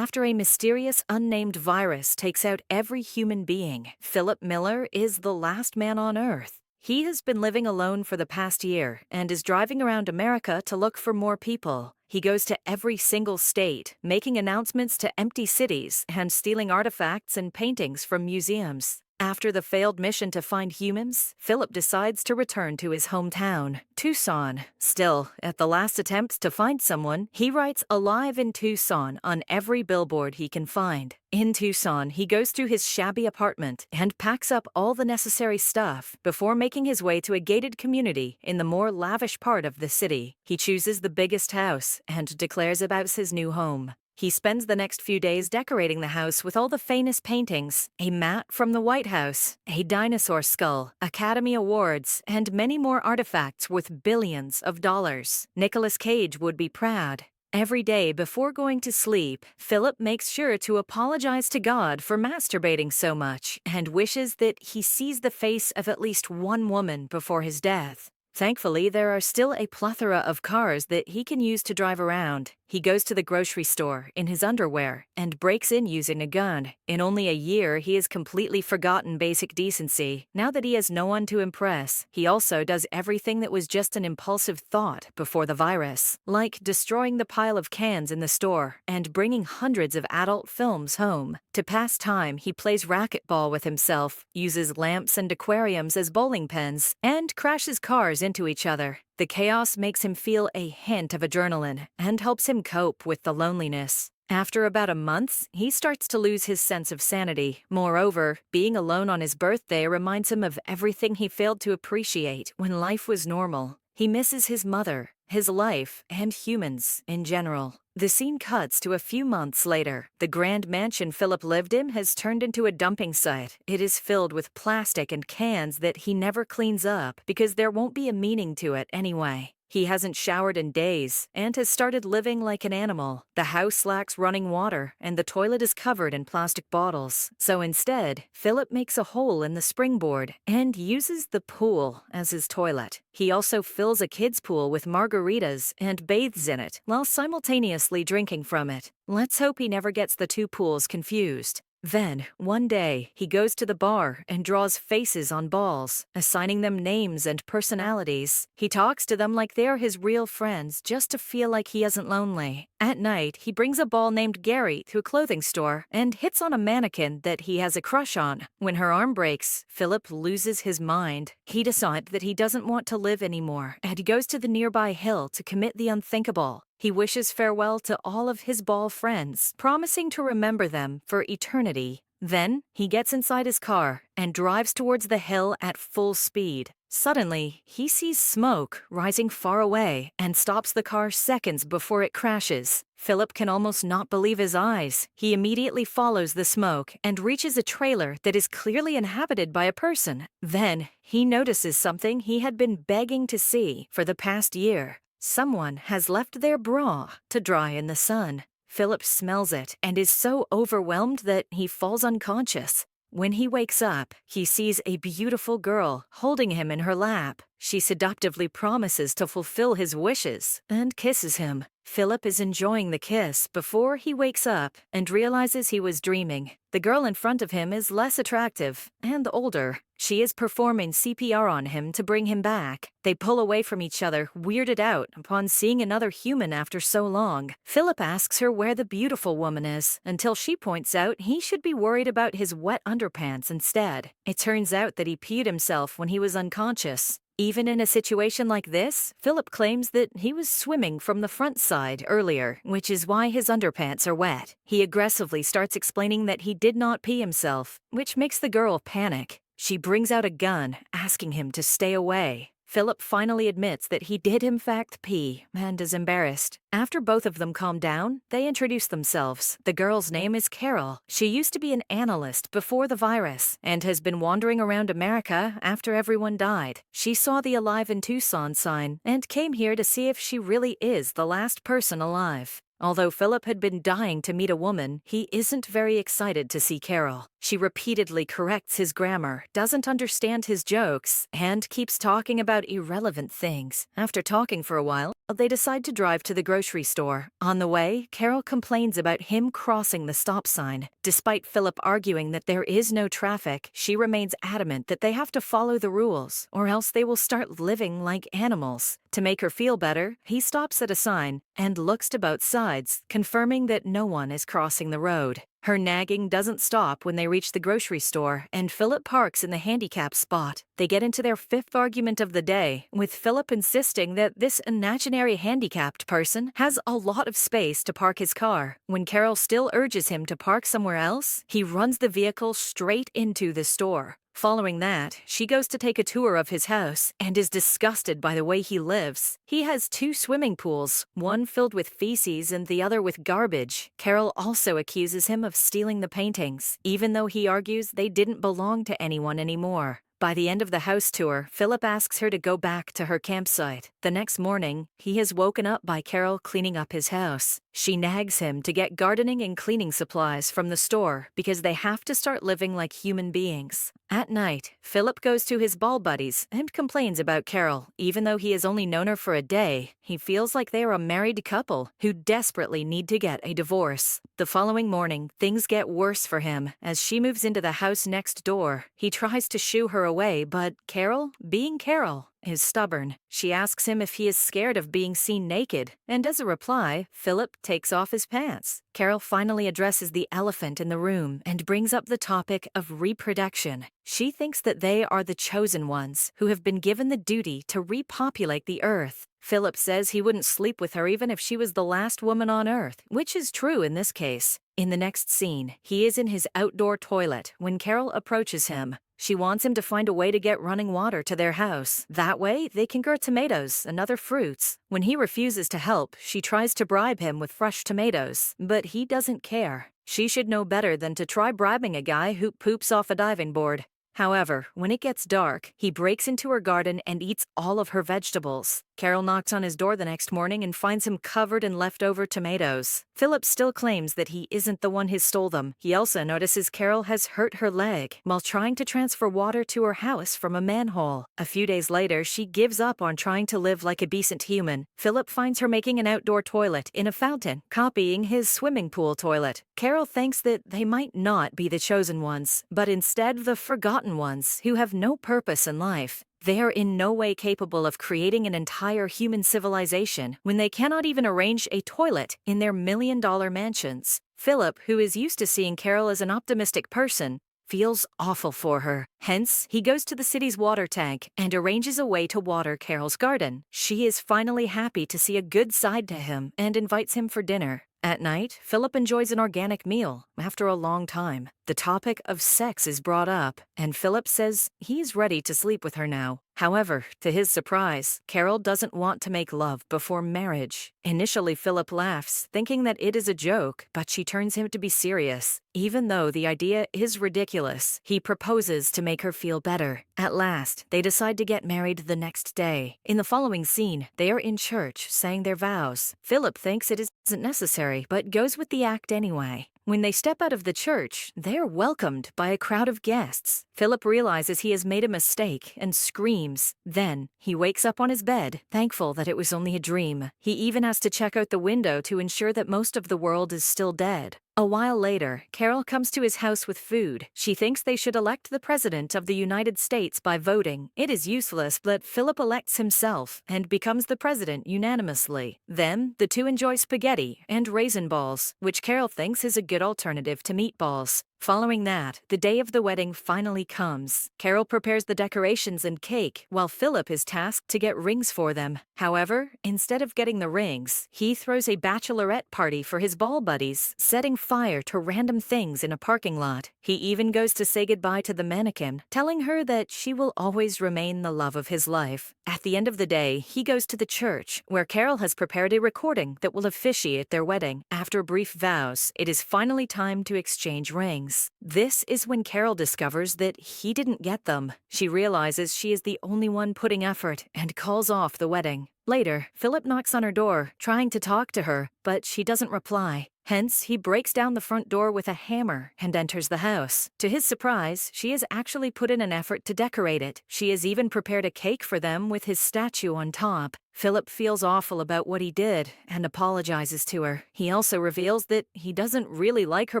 After a mysterious unnamed virus takes out every human being, Philip Miller is the last man on Earth. He has been living alone for the past year and is driving around America to look for more people. He goes to every single state, making announcements to empty cities and stealing artifacts and paintings from museums. After the failed mission to find humans, Philip decides to return to his hometown, Tucson. Still, at the last attempt to find someone, he writes "Alive in Tucson" on every billboard he can find. In Tucson, he goes through his shabby apartment and packs up all the necessary stuff before making his way to a gated community in the more lavish part of the city. He chooses the biggest house and declares about his new home. He spends the next few days decorating the house with all the famous paintings, a mat from the White House, a dinosaur skull, Academy Awards, and many more artifacts worth billions of dollars. Nicolas Cage would be proud. Every day before going to sleep, Philip makes sure to apologize to God for masturbating so much and wishes that he sees the face of at least one woman before his death. Thankfully, there are still a plethora of cars that he can use to drive around. He goes to the grocery store in his underwear and breaks in using a gun. In only a year, he has completely forgotten basic decency. Now that he has no one to impress, he also does everything that was just an impulsive thought before the virus, like destroying the pile of cans in the store and bringing hundreds of adult films home. To pass time, he plays racquetball with himself, uses lamps and aquariums as bowling pins, and crashes cars into each other. The chaos makes him feel a hint of adrenaline and helps him cope with the loneliness. After about a month, he starts to lose his sense of sanity. Moreover, being alone on his birthday reminds him of everything he failed to appreciate when life was normal. He misses his mother, his life, and humans in general. The scene cuts to a few months later. The grand mansion Philip lived in has turned into a dumping site. It is filled with plastic and cans that he never cleans up because there won't be a meaning to it anyway. He hasn't showered in days and has started living like an animal. The house lacks running water and the toilet is covered in plastic bottles. So instead, Philip makes a hole in the springboard and uses the pool as his toilet. He also fills a kid's pool with margaritas and bathes in it while simultaneously drinking from it. Let's hope he never gets the two pools confused. Then, one day, he goes to the bar and draws faces on balls, assigning them names and personalities. He talks to them like they are his real friends just to feel like he isn't lonely. At night, he brings a ball named Gary to a clothing store and hits on a mannequin that he has a crush on. When her arm breaks, Philip loses his mind. He decides that he doesn't want to live anymore, and he goes to the nearby hill to commit the unthinkable. He wishes farewell to all of his ball friends, promising to remember them for eternity. Then, he gets inside his car and drives towards the hill at full speed. Suddenly, he sees smoke rising far away and stops the car seconds before it crashes. Philip can almost not believe his eyes. He immediately follows the smoke and reaches a trailer that is clearly inhabited by a person. Then, he notices something he had been begging to see for the past year. Someone has left their bra to dry in the sun. Philip smells it and is so overwhelmed that he falls unconscious. When he wakes up, he sees a beautiful girl holding him in her lap. She seductively promises to fulfill his wishes and kisses him. Philip is enjoying the kiss before he wakes up and realizes he was dreaming. The girl in front of him is less attractive and older. She is performing CPR on him to bring him back. They pull away from each other, weirded out upon seeing another human after so long. Philip asks her where the beautiful woman is, until she points out he should be worried about his wet underpants instead. It turns out that he peed himself when he was unconscious. Even in a situation like this, Philip claims that he was swimming from the front side earlier, which is why his underpants are wet. He aggressively starts explaining that he did not pee himself, which makes the girl panic. She brings out a gun, asking him to stay away. Philip finally admits that he did in fact pee and is embarrassed. After both of them calm down, they introduce themselves. The girl's name is Carol. She used to be an analyst before the virus and has been wandering around America after everyone died. She saw the Alive in Tucson sign and came here to see if she really is the last person alive. Although Philip had been dying to meet a woman, he isn't very excited to see Carol. She repeatedly corrects his grammar, doesn't understand his jokes, and keeps talking about irrelevant things. After talking for a while, they decide to drive to the grocery store. On the way, Carol complains about him crossing the stop sign. Despite Philip arguing that there is no traffic, she remains adamant that they have to follow the rules, or else they will start living like animals. To make her feel better, he stops at a sign and looks to both sides, confirming that no one is crossing the road. Her nagging doesn't stop when they reach the grocery store, and Philip parks in the handicap spot. They get into their fifth argument of the day, with Philip insisting that this imaginary handicapped person has a lot of space to park his car. When Carol still urges him to park somewhere else, he runs the vehicle straight into the store. Following that, she goes to take a tour of his house and is disgusted by the way he lives. He has 2 swimming pools, one filled with feces and the other with garbage. Carol also accuses him of stealing the paintings, even though he argues they didn't belong to anyone anymore. By the end of the house tour, Philip asks her to go back to her campsite. The next morning, he is woken up by Carol cleaning up his house. She nags him to get gardening and cleaning supplies from the store because they have to start living like human beings. At night, Philip goes to his ball buddies and complains about Carol. Even though he has only known her for a day, he feels like they are a married couple who desperately need to get a divorce. The following morning, things get worse for him as she moves into the house next door. He tries to shoo her away, but Carol, being Carol, is stubborn. She asks him if he is scared of being seen naked, and as a reply, Philip takes off his pants. Carol finally addresses the elephant in the room and brings up the topic of reproduction. She thinks that they are the chosen ones who have been given the duty to repopulate the earth. Philip says he wouldn't sleep with her even if she was the last woman on earth, which is true in this case. In the next scene, he is in his outdoor toilet when Carol approaches him. She wants him to find a way to get running water to their house. That way, they can grow tomatoes and other fruits. When he refuses to help, she tries to bribe him with fresh tomatoes, but he doesn't care. She should know better than to try bribing a guy who poops off a diving board. However, when it gets dark, he breaks into her garden and eats all of her vegetables. Carol knocks on his door the next morning and finds him covered in leftover tomatoes. Philip still claims that he isn't the one who stole them. He also notices Carol has hurt her leg while trying to transfer water to her house from a manhole. A few days later, she gives up on trying to live like a decent human. Philip finds her making an outdoor toilet in a fountain, copying his swimming pool toilet. Carol thinks that they might not be the chosen ones, but instead the forgotten ones who have no purpose in life. They are in no way capable of creating an entire human civilization when they cannot even arrange a toilet in their million-dollar mansions. Philip, who is used to seeing Carol as an optimistic person, feels awful for her. Hence, he goes to the city's water tank and arranges a way to water Carol's garden. She is finally happy to see a good side to him and invites him for dinner. At night, Philip enjoys an organic meal. After a long time, the topic of sex is brought up, and Philip says he's ready to sleep with her now. However, to his surprise, Carol doesn't want to make love before marriage. Initially, Philip laughs, thinking that it is a joke, but she turns him to be serious. Even though the idea is ridiculous, he proposes to make her feel better. At last, they decide to get married the next day. In the following scene, they are in church saying their vows. Philip thinks it isn't necessary, but goes with the act anyway. When they step out of the church, they are welcomed by a crowd of guests. Philip realizes he has made a mistake and screams. Then, he wakes up on his bed, thankful that it was only a dream. He even has to check out the window to ensure that most of the world is still dead. A while later, Carol comes to his house with food. She thinks they should elect the President of the United States by voting. It is useless, but Philip elects himself and becomes the president unanimously. Then, the two enjoy spaghetti and raisin balls, which Carol thinks is a good alternative to meatballs. Following that, the day of the wedding finally comes. Carol prepares the decorations and cake, while Philip is tasked to get rings for them. However, instead of getting the rings, he throws a bachelorette party for his ball buddies, setting fire to random things in a parking lot. He even goes to say goodbye to the mannequin, telling her that she will always remain the love of his life. At the end of the day, he goes to the church, where Carol has prepared a recording that will officiate their wedding. After brief vows, it is finally time to exchange rings. This is when Carol discovers that he didn't get them. She realizes she is the only one putting effort and calls off the wedding. Later, Philip knocks on her door, trying to talk to her, but she doesn't reply. Hence, he breaks down the front door with a hammer and enters the house. To his surprise, she has actually put in an effort to decorate it. She has even prepared a cake for them with his statue on top. Philip feels awful about what he did and apologizes to her. He also reveals that he doesn't really like her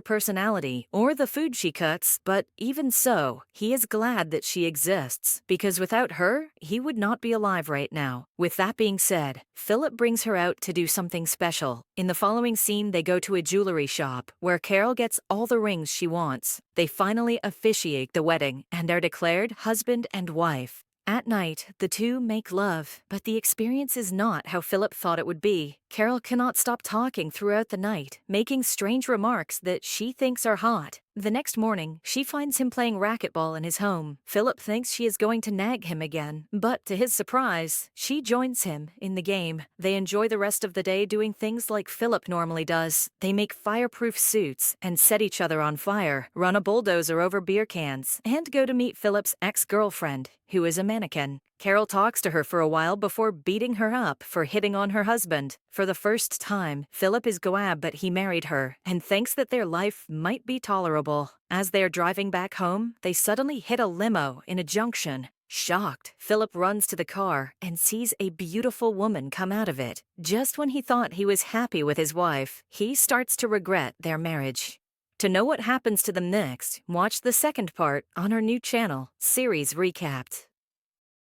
personality or the food she cuts, but even so, he is glad that she exists, because without her, he would not be alive right now. With that being said, Philip brings her out to do something special. In the following scene, they go to a jewelry shop where Carol gets all the rings she wants. They finally officiate the wedding and are declared husband and wife. At night, the two make love, but the experience is not how Philip thought it would be. Carol cannot stop talking throughout the night, making strange remarks that she thinks are hot. The next morning, she finds him playing racquetball in his home. Philip thinks she is going to nag him again, but to his surprise, she joins him in the game. They enjoy the rest of the day doing things like Philip normally does. They make fireproof suits and set each other on fire, run a bulldozer over beer cans, and go to meet Philip's ex-girlfriend, who is a mannequin. Carol talks to her for a while before beating her up for hitting on her husband. For the first time, Philip is Goab, but he married her, and thinks that their life might be tolerable. As they are driving back home, they suddenly hit a limo in a junction. Shocked, Philip runs to the car and sees a beautiful woman come out of it. Just when he thought he was happy with his wife, he starts to regret their marriage. To know what happens to them next, watch the second part on our new channel, Series Recapped.